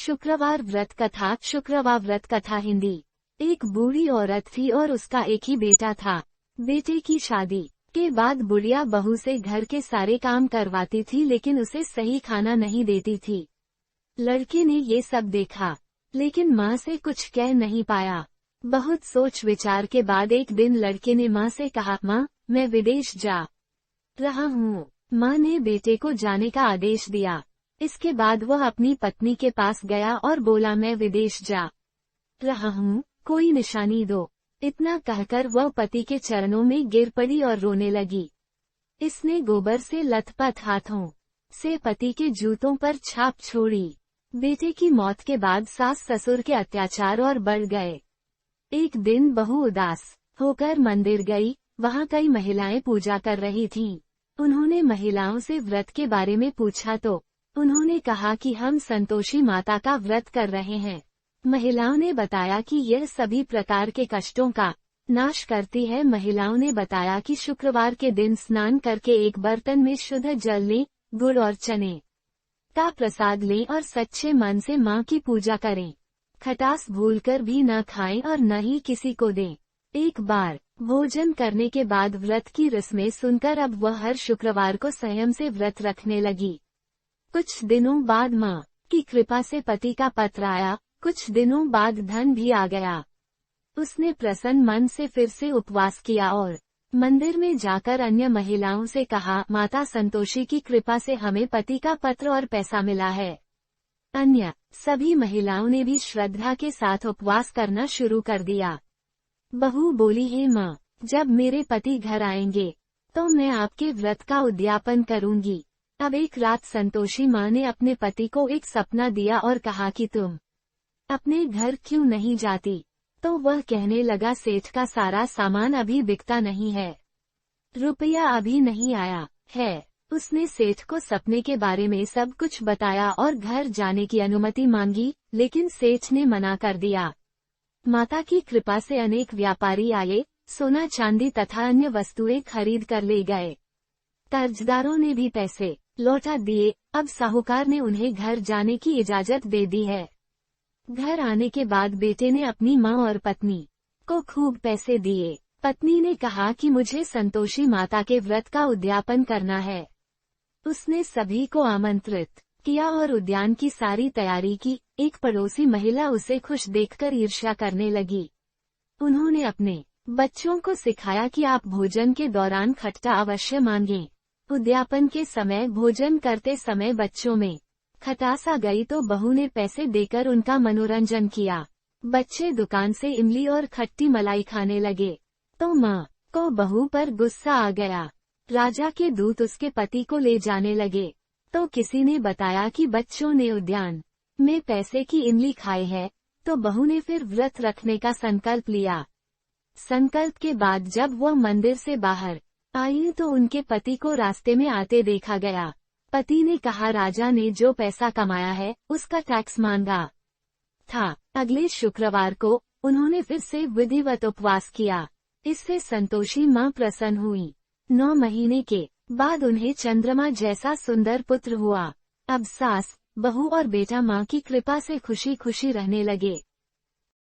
शुक्रवार व्रत कथा। शुक्रवार व्रत कथा हिंदी। एक बूढ़ी औरत थी और उसका एक ही बेटा था। बेटे की शादी के बाद बुढ़िया बहू से घर के सारे काम करवाती थी, लेकिन उसे सही खाना नहीं देती थी। लड़के ने ये सब देखा, लेकिन माँ से कुछ कह नहीं पाया। बहुत सोच विचार के बाद एक दिन लड़के ने माँ से कहा, माँ, मैं विदेश जा रहा हूँ। माँ ने बेटे को जाने का आदेश दिया। इसके बाद वह अपनी पत्नी के पास गया और बोला, मैं विदेश जा रहा हूँ, कोई निशानी दो। इतना कहकर वह पति के चरणों में गिर पड़ी और रोने लगी। इसने गोबर से लथपथ हाथों से पति के जूतों पर छाप छोड़ी। बेटे की मौत के बाद सास ससुर के अत्याचार और बढ़ गए। एक दिन बहू उदास होकर मंदिर गई। वहाँ कई महिलाएं पूजा कर रही थीं। उन्होंने महिलाओं से व्रत के बारे में पूछा तो उन्होंने कहा कि हम संतोषी माता का व्रत कर रहे हैं। महिलाओं ने बताया कि यह सभी प्रकार के कष्टों का नाश करती है। महिलाओं ने बताया कि शुक्रवार के दिन स्नान करके एक बर्तन में शुद्ध जल लें, गुड़ और चने का प्रसाद लें और सच्चे मन से माँ की पूजा करें। खटास भूलकर भी न खाएं और न ही किसी को दें। एक बार भोजन करने के बाद व्रत की रस्में सुनकर अब वह हर शुक्रवार को संयम से व्रत रखने लगी। कुछ दिनों बाद माँ की कृपा से पति का पत्र आया। कुछ दिनों बाद धन भी आ गया। उसने प्रसन्न मन से फिर से उपवास किया और मंदिर में जाकर अन्य महिलाओं से कहा, माता संतोषी की कृपा से हमें पति का पत्र और पैसा मिला है। अन्य सभी महिलाओं ने भी श्रद्धा के साथ उपवास करना शुरू कर दिया। बहू बोली, हे माँ, जब मेरे पति घर आएंगे तो मैं आपके व्रत का उद्यापन करूंगी। अब एक रात संतोषी माँ ने अपने पति को एक सपना दिया और कहा कि तुम अपने घर क्यों नहीं जाती। तो वह कहने लगा, सेठ का सारा सामान अभी बिकता नहीं है, रुपया अभी नहीं आया है। उसने सेठ को सपने के बारे में सब कुछ बताया और घर जाने की अनुमति मांगी, लेकिन सेठ ने मना कर दिया। माता की कृपा से अनेक व्यापारी आए, सोना चांदी तथा अन्य वस्तुएं खरीद कर ले गए। कर्जदारों ने भी पैसे लौटा दिए। अब साहूकार ने उन्हें घर जाने की इजाजत दे दी है। घर आने के बाद बेटे ने अपनी माँ और पत्नी को खूब पैसे दिए। पत्नी ने कहा कि मुझे संतोषी माता के व्रत का उद्यापन करना है। उसने सभी को आमंत्रित किया और उद्यान की सारी तैयारी की। एक पड़ोसी महिला उसे खुश देखकर ईर्ष्या करने लगी। उन्होंने अपने बच्चों को सिखाया कि आप भोजन के दौरान खट्टा अवश्य मांगें। उद्यापन के समय भोजन करते समय बच्चों में खटास आ गई तो बहू ने पैसे देकर उनका मनोरंजन किया। बच्चे दुकान से इमली और खट्टी मलाई खाने लगे तो माँ को बहू पर गुस्सा आ गया। राजा के दूत उसके पति को ले जाने लगे तो किसी ने बताया कि बच्चों ने उद्यान में पैसे की इमली खाई है। तो बहू ने फिर व्रत रखने का संकल्प लिया। संकल्प के बाद जब वह मंदिर से बाहर आई तो उनके पति को रास्ते में आते देखा गया। पति ने कहा, राजा ने जो पैसा कमाया है उसका टैक्स मांगा था। अगले शुक्रवार को उन्होंने फिर से विधिवत उपवास किया। इससे संतोषी माँ प्रसन्न हुई। 9 महीने के बाद उन्हें चंद्रमा जैसा सुंदर पुत्र हुआ। अब सास, बहू और बेटा माँ की कृपा से खुशी खुशी रहने लगे।